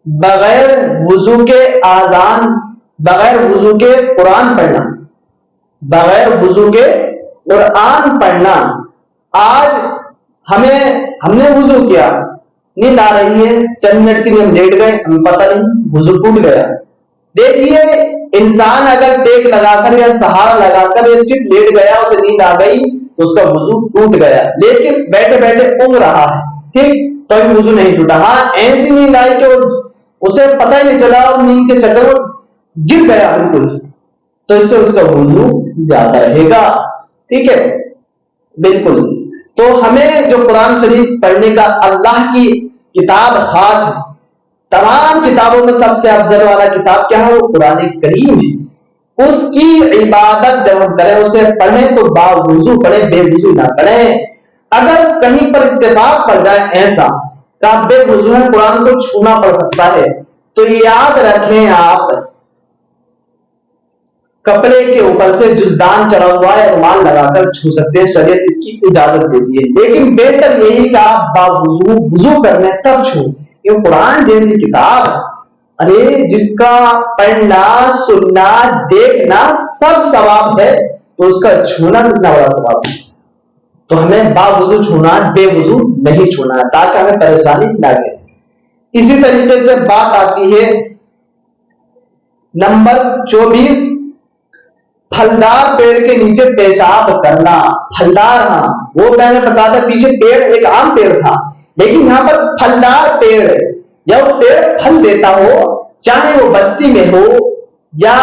بغیر وضو کے آذان, بغیر وضو کے قرآن پڑھنا. بغیر وضو کے قرآن پڑھنا. آج ہم نے وضو کیا, نیند آ رہی ہے, چند منٹ کے لیے ہم لیٹ گئے, ہمیں پتہ نہیں وضو ٹوٹ گیا. دیکھیے, انسان اگر ٹیک لگا کر یا سہارا لگا کر یا چت لیٹ گیا, اسے نیند آ گئی تو اس کا وضو ٹوٹ گیا. لیکن بیٹھے بیٹھے اونگ رہا ہے, ٹھیک, تو ابھی وضو نہیں ٹوٹا. ہاں ایسی نیند آئی کہ اسے پتہ ہی نہیں چلا, اور نیند کے چکر میں گر گیا بالکل, تو اس سے اس کا وضو جاتا رہے گا. ٹھیک ہے, بالکل. تو ہمیں جو قرآن شریف پڑھنے کا, اللہ کی کتاب خاص ہے, تمام کتابوں میں سب سے افضل والا کتاب کیا ہے, وہ قرآن کریم ہے. اس کی عبادت جب ہم کریں, اسے پڑھیں تو باوضو پڑھیں, بے وضو نہ پڑھیں. اگر کہیں پر اتفاق پڑ جائے ایسا کہ آپ بے وضو ہیں, قرآن کو چھونا پڑ سکتا ہے, تو یاد رکھیں آپ کپڑے کے اوپر سے جزدان چڑھا ہوا ہے, رومال لگا کر چھو سکتے ہیں, شریعت اس کی اجازت دیتی ہے. لیکن بہتر یہی کہ آپ باوضو وضو کرنے تب چھو, یہ قرآن جیسی کتاب، ارے جس کا پڑھنا سننا دیکھنا سب ثواب ہے، تو اس کا چھونا کتنا بڑا ثواب ہے۔ تو ہمیں باوضو چھونا، بے وضو نہیں چھونا ہے تاکہ ہمیں پریشانی نہ لگے۔ اسی طریقے سے بات آتی ہے نمبر 24، پھلدار پیڑ کے نیچے پیشاب کرنا۔ پھلدار، ہاں وہ میں نے بتا تھا پیچھے پیڑ ایک عام پیڑ تھا، لیکن یہاں پر پھلدار پیڑ یا وہ پیڑ پھل دیتا ہو، چاہے وہ بستی میں ہو یا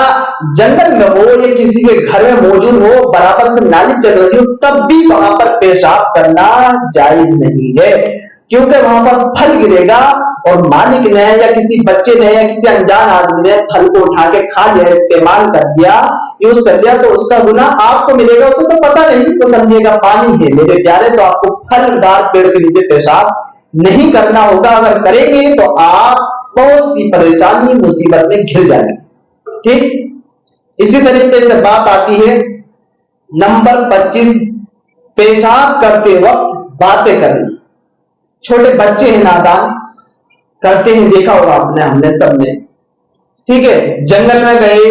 جنگل میں ہو یا کسی کے گھر میں موجود ہو، برابر سے نالی چل رہی ہو، تب بھی وہاں پر پیشاب کرنا جائز نہیں ہے، کیونکہ وہاں پر پھل گرے گا اور مالک نے یا کسی بچے نے یا کسی انجان آدمی نے پھل کو اٹھا کے کھا لیا، استعمال کر دیا، یوز کر دیا، تو اس کا گناہ آپ کو ملے گا، اسے تو پتہ نہیں، تو سمجھے گا پانی ہے۔ میرے پیارے، تو آپ کو پھلدار پیڑ کے نیچے پیشاب نہیں کرنا ہوگا، اگر کریں گے تو آپ بہت سی پریشانی مصیبت میں گھر جائیں گے، ٹھیک۔ اسی طریقے سے بات آتی ہے نمبر 25، پیشاب کرتے وقت باتیں کرنا۔ چھوٹے بچے ہیں نادان، کرتے ہیں، دیکھا ہوگا آپ نے، ہم نے سب نے، ٹھیک ہے، جنگل میں گئے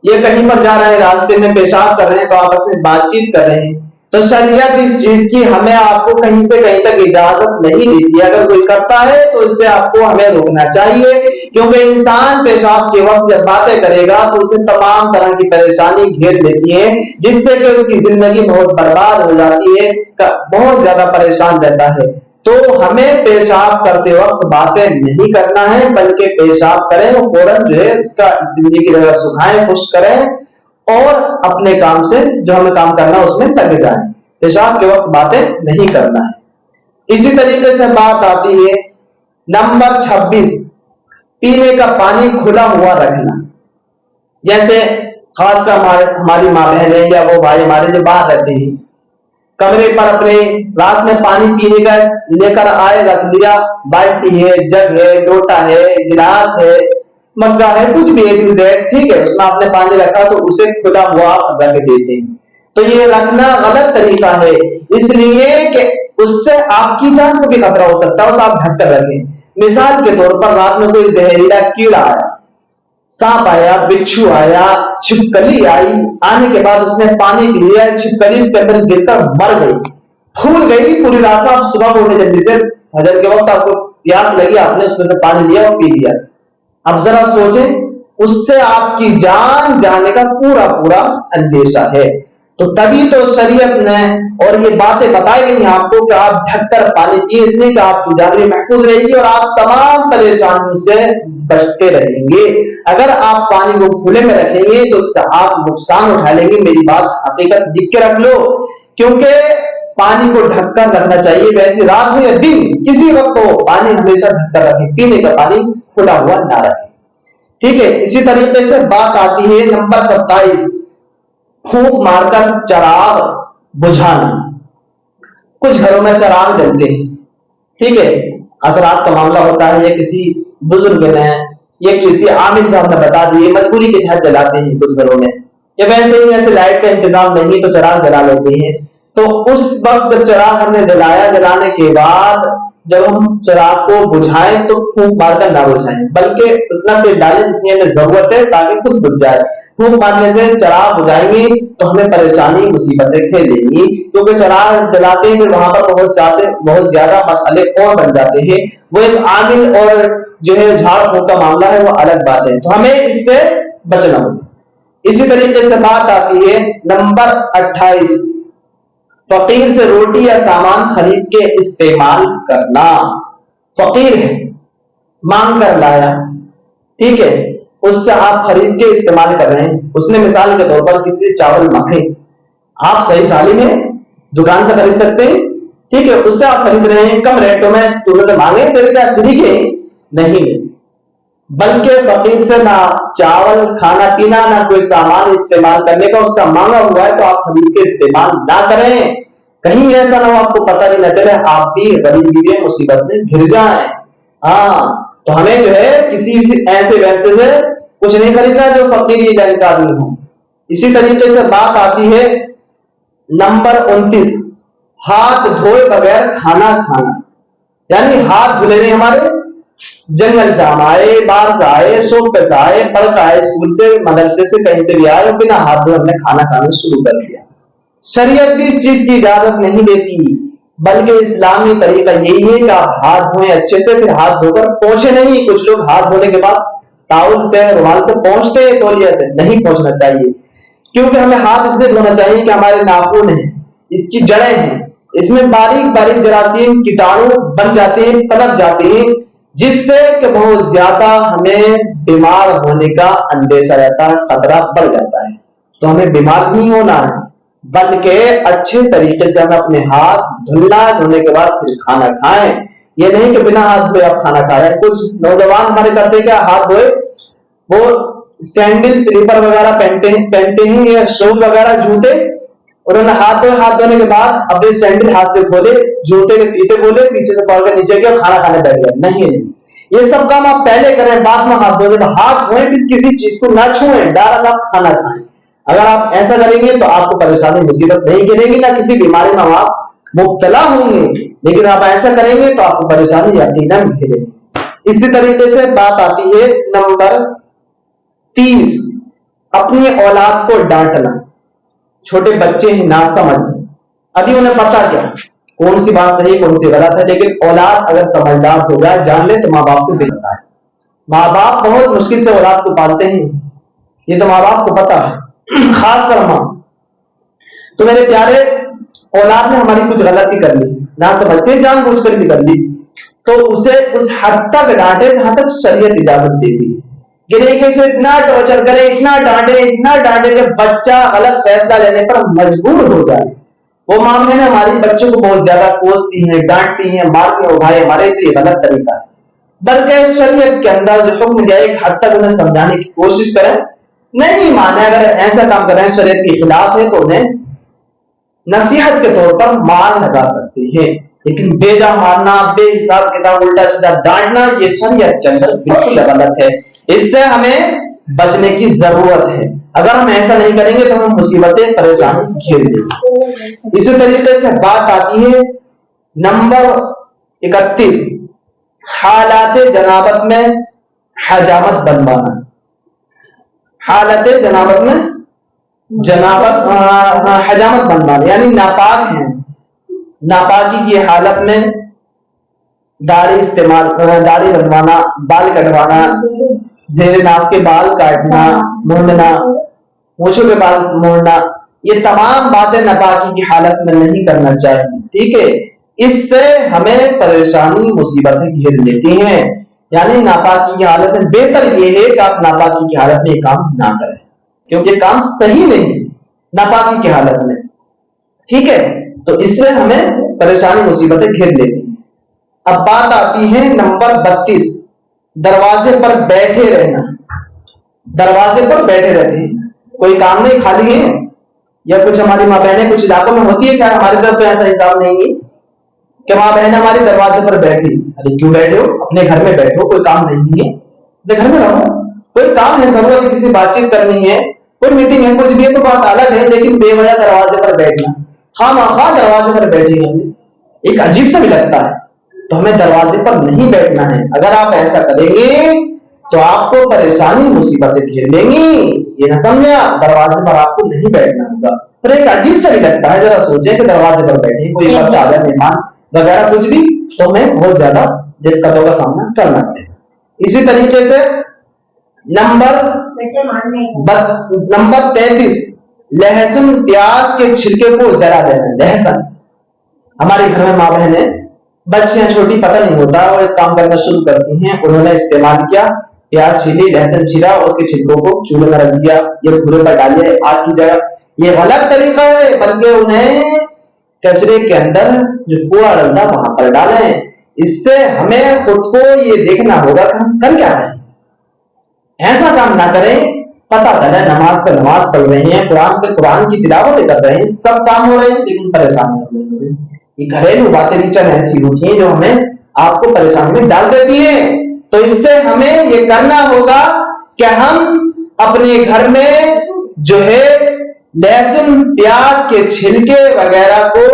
یا کہیں پر جا رہے ہیں، راستے میں پیشاب کر رہے ہیں تو آپس میں بات چیت کر رہے ہیں، تو شریعت اس چیز کی ہمیں آپ کو کہیں سے کہیں تک اجازت نہیں دیتی ہے۔ اگر کوئی کرتا ہے تو اس سے آپ کو ہمیں روکنا چاہیے، کیونکہ انسان پیشاب کے وقت جب باتیں کرے گا تو اسے تمام طرح کی پریشانی گھیر لیتی ہے، جس سے کہ اس کی زندگی بہت برباد ہو جاتی ہے، بہت زیادہ پریشان رہتا ہے۔ تو ہمیں پیشاب کرتے وقت باتیں نہیں کرنا ہے، بلکہ پیشاب کریں وہ فوراً جو ہے اس کا استنجے کی جگہ سکھائیں، خشک کریں اور اپنے کام سے جو ہمیں کام کرنا اس میں لگ جائیں۔ پیشاب کے وقت باتیں نہیں کرنا ہے۔ اسی طریقے سے بات آتی ہے نمبر 26، پینے کا پانی کھلا ہوا رکھنا۔ جیسے خاص کر ہماری ماں بہنیں یا وہ بھائی ہمارے جو باہر رہتے ہیں، کمرے پر اپنے رات میں پانی پینے کا لے کر آئے، رکھ لیا، بالٹی ہے، جگ ہے، لوٹا ہے، گلاس ہے، مگا ہے، کچھ بھی ہے، ٹھیک ہے، اس میں آپ نے پانی رکھا تو اسے کھلا ہوا رکھ دیتے ہیں۔ تو یہ رکھنا غلط طریقہ ہے، اس لیے کہ اس سے آپ کی جان کو بھی خطرہ ہو سکتا ہے، اسے آپ ڈھک کر رکھیں۔ مثال کے طور پر رات میں کوئی زہریلا کیڑا آیا، سانپ آیا، بچھو آیا، چھپکلی آئی، آنے کے بعد اس نے پانی پی لیا، چھپکلی اس کے اندر گر کر مر گئی، پھول گئی پوری رات، آپ صبح اٹھے جلدی سے، فجر کے وقت آپ کو پیاس لگی، آپ نے اس میں سے پانی لیا اور پی لیا۔ اب ذرا سوچیں، اس سے آپ کی جان جانے کا پورا پورا اندیشہ ہے۔ تو تبھی تو شریعت نے اور یہ باتیں بتائی گئی ہیں آپ کو کہ آپ ڈھک کر پانی پیئے، اس لیے کہ آپ کی جان بھی محفوظ رہے گی اور آپ تمام پریشانیوں سے بچتے رہیں گے۔ اگر آپ پانی کو کھلے میں رکھیں گے تو اس سے آپ نقصان اٹھا لیں گے، میری بات حقیقت لکھ کے رکھ لو، کیونکہ پانی کو ڈھک کر رکھنا چاہیے، ویسے رات ہو یا دن، کسی وقت ہو پانی ہمیشہ ڈھک کر رکھیں، پینے کا پانی کھلا ہوا نہ رکھیں، ٹھیک ہے۔ اسی طریقے سے بات آتی ہے نمبر 27، پھونک مار کر چراغ بجھانا۔ کچھ گھروں میں چراغ جلتے ہیں، ٹھیک ہے، اثرات کا معاملہ ہوتا ہے، یا کسی بزرگ نے یا کسی عامل صاحب نے بتا دیے، مجبوری کے تحت جلاتے ہیں کچھ گھروں میں، یا ویسے ہی ایسے لائٹ کا انتظام نہیں تو چراغ جلا لیتے ہیں۔ تو اس وقت جب چراغ ہم نے جلایا، جلانے کے بعد جب ہم چراغ کو بجھائیں تو پھونک مار کر نہ بجھائیں، بلکہ اتنا تیل ڈالیں جتنی ہمیں ضرورت ہے تاکہ خود بجھ جائے۔ پھونک مارنے سے چراغ بجھائیں گے تو ہمیں پریشانی مصیبتیں گھیر لیں گی، کیونکہ چراغ جلاتے ہیں پھر وہاں پر بہت زیادہ مسئلے اور بن جاتے ہیں، وہ ایک عامل اور جو ہے جھاڑ پھونک کا معاملہ ہے، وہ الگ بات ہے، تو ہمیں اس سے بچنا ہوگا۔ اسی طریقے سے بات آتی ہے نمبر 28، فقیر سے روٹی یا سامان خرید کے استعمال کرنا۔ فقیر ہے، مانگ کر لایا، ٹھیک ہے، اس سے آپ خرید کے استعمال کر رہے ہیں، اس نے مثال کے طور پر کسی سے چاول مانگے، آپ صحیح سالی میں دکان سے خرید سکتے ہیں، ٹھیک ہے، اس سے آپ خرید رہے ہیں کم ریٹوں میں، ترنت مانگے تیرے کیا فری کے نہیں، بلکہ فقیر سے نہ چاول کھانا پینا نہ کوئی سامان استعمال کرنے کا اس کا مانگا ہوا ہے، تو آپ خرید کے استعمال نہ کریں، کہیں ایسا نہ ہو آپ کو پتہ بھی نہ چلے آپ بھی غریبی میں مصیبت میں گر جائیں۔ ہاں، تو ہمیں جو ہے کسی ایسے ویسے سے کچھ نہیں خریدنا جو فقیری کا آدمی ہو۔ اسی طریقے سے بات آتی ہے نمبر 29، ہاتھ دھوئے بغیر کھانا کھانا، یعنی ہاتھ دھلے نہیں ہمارے، जंगल से हम आए, बाहर से आए, शॉप पे से आए, पढ़ के आए, स्कूल से, मदरसे से, कहीं से भी आए और बिना हाथ धोए हमने खाना खाना शुरू कर दिया। शरीयत भी इस चीज की इजाजत नहीं देती, बल्कि इस्लामी तरीका यही है कि आप हाथ धोएं अच्छे से, फिर हाथ धोकर पोंछे नहीं। कुछ लोग हाथ धोने के बाद ताउल से, रुमाल से पोंछते हैं, तौलिया से नहीं पोंछना चाहिए, क्योंकि हमें हाथ इसलिए धोना चाहिए कि हमारे नाखून हैं, इसकी जड़ें हैं, इसमें बारीक बारीक जरासीम कीटाणु बन जाते हैं, पनप जाते हैं, जिससे कि बहुत ज्यादा हमें बीमार होने का अंदेशा रहता है, खतरा बढ़ जाता है। तो हमें बीमार नहीं होना है, बल्कि अच्छे तरीके से हमें अपने हाथ धुलना है, धोने के बाद फिर खाना खाएं। ये नहीं कि बिना हाथ धोए आप खाना खा रहे हैं। कुछ नौजवान हमारे करते क्या, हाथ धोए वो सैंडल स्लीपर वगैरह पहनते हैं या शूज वगैरह जूते, उन्होंने हाथ धोने के बाद अपने सैंडल हाथ से खोले, जूते के फीते खोले, पीछे से पकड़ नीचे किया, खाना खाने बैठ गए। नहीं, ये सब काम आप पहले करें, बाद में हाथ धोए। हाथ धोएं फिर किसी चीज को ना छुएं, डायरेक्ट आप खाना खाएं। अगर आप ऐसा करेंगे तो आपको परेशानी मुसीबत नहीं गिरेगी, ना किसी बीमारी में आप मुब्तला होंगे। लेकिन आप ऐसा करेंगे तो आपको परेशानी यकीनन घिरेगी। इसी तरीके से बात आती है नंबर 30, अपनी औलाद को डांटना। छोटे बच्चे हैं, ना समझ, अभी उन्हें पता क्या कौन सी बात सही कौन सी गलत है, लेकिन औलाद अगर समझदार हो जाए, जान ले, तो माँ बाप को बेचता है। माँ बाप बहुत मुश्किल से औलाद को पालते हैं, ये तो माँ बाप को पता है, खास कर माँ। तो मेरे प्यारे, औलाद ने हमारी कुछ गलती कर ली, ना समझते जानबूझकर भी कर ली, तो उसे उस हद तक डांटे जहां तक शरीयत इजाजत देती है। से इतना टॉर्चर करे, इतना डांटे कि बच्चा गलत फैसला लेने पर मजबूर हो जाए। वो माँ बहन हमारी बच्चों को बहुत ज्यादा कोसती हैं, डांटती हैं, मारती हैं, भाई हमारे तो ये गलत तरीका है। बल्कि शरीयत के अंदर जो हुक्म दिया एक हद तक उन्हें समझाने की कोशिश करें, नहीं माने, अगर ऐसा काम कर रहे हैं शरीयत के खिलाफ है, तो उन्हें नसीहत के तौर पर मार लगा सकते हैं। लेकिन बेजा मारना, बेहिसाब किताब, उल्टा सीधा डांटना, ये शरीयत के अंदर बिल्कुल गलत है। इससे हमें बचने की जरूरत है। अगर हम ऐसा नहीं करेंगे तो हम मुसीबतें, परेशानी घेर लेंगे। इसी तरीके से बात आती है नंबर 31, हालाते जनाबत में हजामत बनवाना। हालते जनाबत में हजामत बनवाना यानी नापाक है, नापाकी की हालत में दाढ़ी बनवाना, बाल कटवाना, जेरे नाक के बाल काटना, मोड़ना, मूंछों के बाल मोड़ना, ये तमाम बातें नापाकी की हालत में नहीं करना चाहिए। ठीक है, इससे हमें परेशानी, मुसीबतें घेर लेती हैं। यानी नापाकी की हालत में बेहतर यह है कि आप नापाकी की हालत में काम ना करें, क्योंकि काम सही नहीं नापाकी की हालत में। ठीक है, तो इससे हमें परेशानी, मुसीबतें घेर लेती हैं। अब बात आती है नंबर 32, दरवाजे पर बैठे रहना। दरवाजे पर बैठे रहते हैं, कोई काम नहीं, खाली है, या कुछ हमारी माँ बहनें कुछ इलाकों में होती है, क्या हमारी तरफ तो ऐसा हिसाब नहीं है कि माँ बहन हमारी दरवाजे पर बैठी। अरे क्यों बैठे हो, अपने घर में बैठो, कोई काम नहीं है, अपने घर में रहो। कोई काम है, जरूरत है, किसी बातचीत करनी है, कोई मीटिंग है, कुछ भी है तो बात अलग है, लेकिन बेवजह दरवाजे पर बैठना, खामखा दरवाजे पर बैठेंगे, एक अजीब सा भी लगता है। तो हमें दरवाजे पर नहीं बैठना है। अगर आप ऐसा करेंगे तो आपको परेशानी, मुसीबतें घेर लेंगी। ये ना समझे, दरवाजे पर आपको नहीं बैठना होगा। पर एक अजीब सा भी लगता है, जरा सोचें कि दरवाजे पर बैठे, कोई घर से आ जाए मेहमान वगैरह कुछ भी, तो हमें बहुत ज्यादा दिक्कतों का सामना करना पड़ेगा। इसी तरीके से नंबर 33, लहसुन प्याज के छिलके को जला देना। लहसुन, हमारे घर में माँ बहने, बच्चियां छोटी, पता नहीं होता, वो एक काम करना शुरू करती हैं, उन्होंने इस्तेमाल किया, प्याज छीली, लहसुन छीला, उसके छिलकों को चूल्हे में रख दिया, ये भूरे पर डालिए आग की जगह। ये गलत तरीका है, बल्कि उन्हें कचरे के अंदर जो कूड़ा डलता वहां पर डालें। इससे हमें खुद को ये देखना होगा कि हम कर क्या रहे हैं। ऐसा काम ना करें, पता चले नमाज पर नमाज पढ़ रहे हैं, कुरान की तिलावत कर रहे हैं, सब काम हो रहे हैं, लेकिन परेशान हो रहे हैं। ये घरेलू बातें भी चल ऐसी होती हैं जो हमें आपको परेशानी में डाल देती हैं। तो इससे हमें ये करना होगा कि हम अपने घर में जो है लहसुन प्याज के छिलके वगैरह को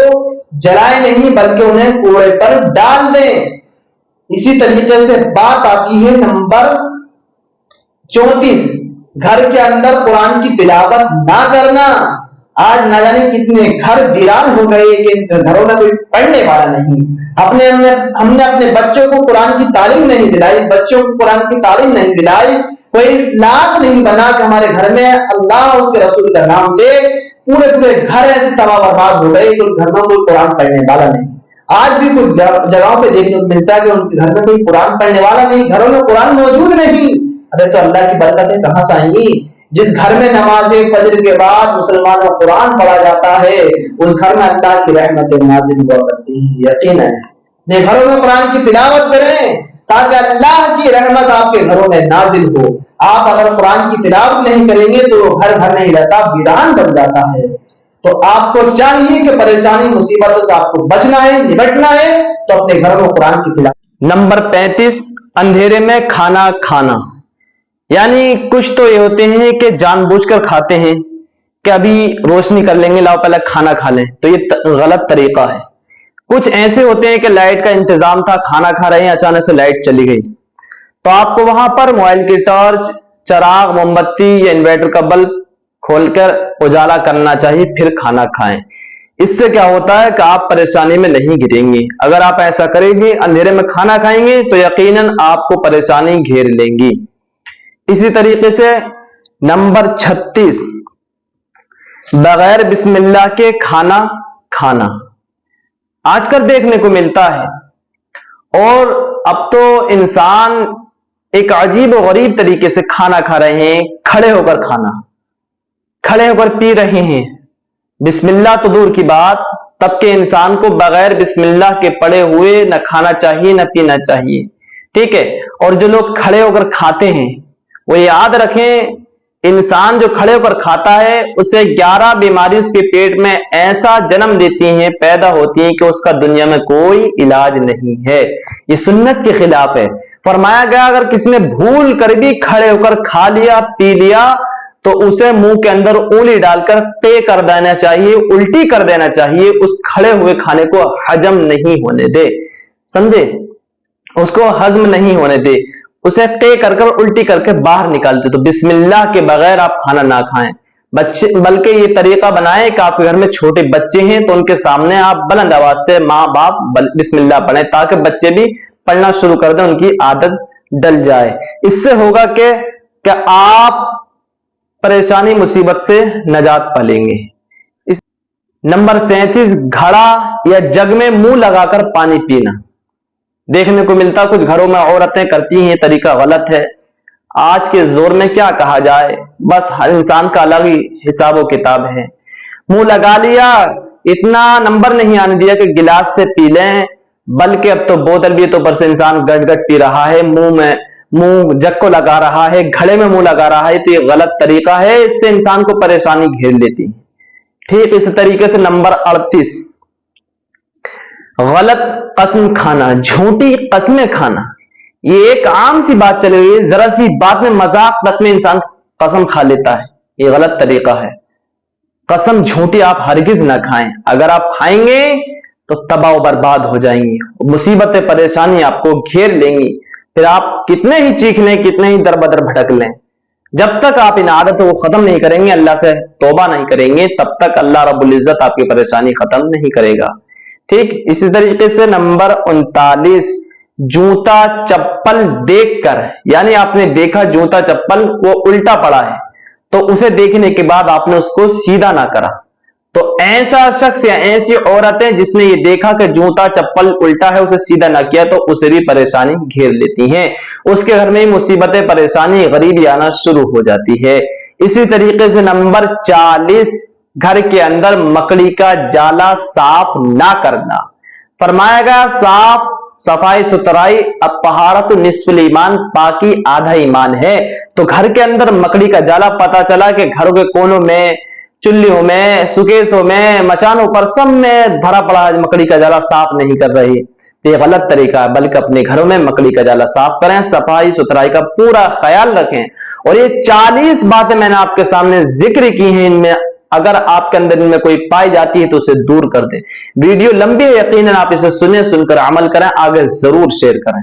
जलाए नहीं, बल्कि उन्हें कूड़े पर डाल दें। इसी तरीके से बात आती है नंबर 34, घर के अंदर कुरान की तिलावत ना करना। आज ना जाने कितने घर वीरान हो गए कि घरों में कोई पढ़ने वाला नहीं। हमने अपने बच्चों को कुरान की तालीम नहीं दिलाई, बच्चों को कुरान की तालीम नहीं दिलाई, कोई इस लायक नहीं बना कि हमारे घर में अल्लाह उसके रसूल का नाम ले। पूरे पूरे घर ऐसे तबाह बर्बाद हो गए कि घर में कोई कुरान पढ़ने वाला नहीं। आज भी कुछ जगहों पे देखने को मिलता है कि उनके घर में कोई कुरान पढ़ने वाला नहीं, घरों में कुरान मौजूद नहीं। अरे तो अल्लाह की बरकतें कहां से आएंगी? जिस घर में नमाज फजर के बाद मुसलमानों कुरान पढ़ा जाता है, उस घर में अल्लाह की रहमतें नाजिल हुआ करती हैं। यकीन है अपने घरों में कुरान की तिलावत करें ताकि अल्लाह की रहमत आपके घरों में नाजिल हो। आप अगर कुरान की तिलावत नहीं करेंगे तो वो घर घर नहीं रहता, वीरान बन जाता है। तो आपको चाहिए कि परेशानी मुसीबतों से आपको बचना है, निपटना है, तो अपने घर में कुरान की तिलावत। नंबर 35, अंधेरे में खाना खाना। यानी कुछ तो ये होते हैं कि जानबूझकर खाते हैं कि अभी रोशनी कर लेंगे, लाओ पहले खाना खा लें, तो ये गलत तरीका है। कुछ ऐसे होते हैं कि लाइट का इंतजाम था, खाना खा रहे हैं, अचानक से लाइट चली गई, तो आपको वहां पर मोबाइल की टॉर्च, चिराग, मोमबत्ती या इन्वर्टर का बल्ब खोलकर उजाला करना चाहिए, फिर खाना खाएं। इससे क्या होता है कि आप परेशानी में नहीं गिरेंगे। अगर आप ऐसा करेंगे, अंधेरे में खाना खाएंगे, तो यकीनन आपको परेशानी घेर लेंगी। इसी तरीके से नंबर 36, बगैर बिस्मिल्लाह के खाना खाना आजकल देखने को मिलता है। और अब तो इंसान एक अजीब और गरीब तरीके से खाना खा रहे हैं, खड़े होकर खाना, खड़े होकर पी रहे हैं। बिस्मिल्लाह तो दूर की बात, तब के इंसान को बगैर बिस्मिल्लाह के पड़े हुए न खाना चाहिए न पीना चाहिए, ठीक है। और जो लोग खड़े होकर खाते हैं वो याद रखें, इंसान जो खड़े होकर खाता है उसे 11 बीमारी उसके पेट में ऐसा जन्म देती हैं, पैदा होती हैं कि उसका दुनिया में कोई इलाज नहीं है। ये सुन्नत के खिलाफ है। फरमाया गया अगर किसी ने भूल कर भी खड़े होकर खा लिया, पी लिया, तो उसे मुंह के अंदर उंगली डालकर ते कर देना चाहिए, उल्टी कर देना चाहिए। उस खड़े हुए खाने को हजम नहीं होने दे, समझे, उसको हजम नहीं होने दे, उसे ते कर उल्टी करके बाहर निकाल दे। तो बिस्मिल्लाह के बगैर आप खाना ना खाएं। बच्चे बल्कि ये तरीका बनाएं कि आपके घर में छोटे बच्चे हैं तो उनके सामने आप बुलंद आवाज से माँ बाप बिस्मिल्लाह पढ़ें, ताकि बच्चे भी पढ़ना शुरू कर दें, उनकी आदत डल जाए। इससे होगा कि आप परेशानी मुसीबत से नजात पालेंगे। नंबर 37, घड़ा या जग में मुंह लगाकर पानी पीना। देखने को मिलता कुछ घरों में औरतें करती हैं, तरीका गलत है। आज के दौर में क्या कहा जाए, बस हर इंसान का अलग ही हिसाब किताब है। मुंह लगा लिया, इतना नंबर नहीं आने दिया कि गिलास से पी लें, बल्कि अब तो बोतल भी तो ऊपर से इंसान गट गट पी रहा है, मुंह जग को लगा रहा है, घड़े में मुंह लगा रहा है। तो ये गलत तरीका है, इससे इंसान को परेशानी घेर लेती है। ठीक इस तरीके से नंबर 38, गलत कसम खाना, झूठी कसमें खाना। ये एक आम सी बात चली हुई है, जरा सी बात में मजाक तक में इंसान कसम खा लेता है, ये गलत तरीका है। कसम झूठी आप हरगिज ना खाएं, अगर आप खाएंगे तो तबाह बर्बाद हो जाएंगी, मुसीबतें परेशानी आपको घेर लेंगी। फिर आप कितने ही चीख लें, कितने ही दर बदर भटक लें, जब तक आप इन आदतों को खत्म नहीं करेंगे, अल्लाह से तौबा नहीं करेंगे, तब तक अल्लाह रब्बुल इज्जत आपकी परेशानी खत्म नहीं करेगा। ठीक इसी तरीके से नंबर 39, जूता चप्पल देखकर, यानी आपने देखा जूता चप्पल वो उल्टा पड़ा है, तो उसे देखने के बाद आपने उसको सीधा ना करा, तो ऐसा शख्स या ऐसी औरतें जिसने ये देखा कि जूता चप्पल उल्टा है, उसे सीधा ना किया, तो उसे भी परेशानी घेर लेती हैं, उसके घर में मुसीबतें परेशानी गरीबी आना शुरू हो जाती है। इसी तरीके से नंबर 40, घर के अंदर मकड़ी का जाला साफ ना करना। फरमाया गया साफ सफाई सुथराई अत्तहारतु निस्फुल ईमान, पाकी आधा ईमान है। तो घर के अंदर मकड़ी का जाला, पता चला कि घरों के कोनों में, चुल्लियों में, सुकेशों में, मचानों पर सब में भरा पड़ा है, मकड़ी का जाला साफ नहीं कर रही, तो ये गलत तरीका है। बल्कि अपने घरों में मकड़ी का जाला साफ करें, सफाई सुथराई का पूरा ख्याल रखें। और ये 40 बातें मैंने आपके सामने जिक्र की हैं, इनमें अगर आपके अंदर इनमें कोई पाई जाती है तो उसे दूर कर दें। वीडियो लंबी है, यकीनन आप इसे सुने, सुनकर अमल करें, आगे जरूर शेयर करें।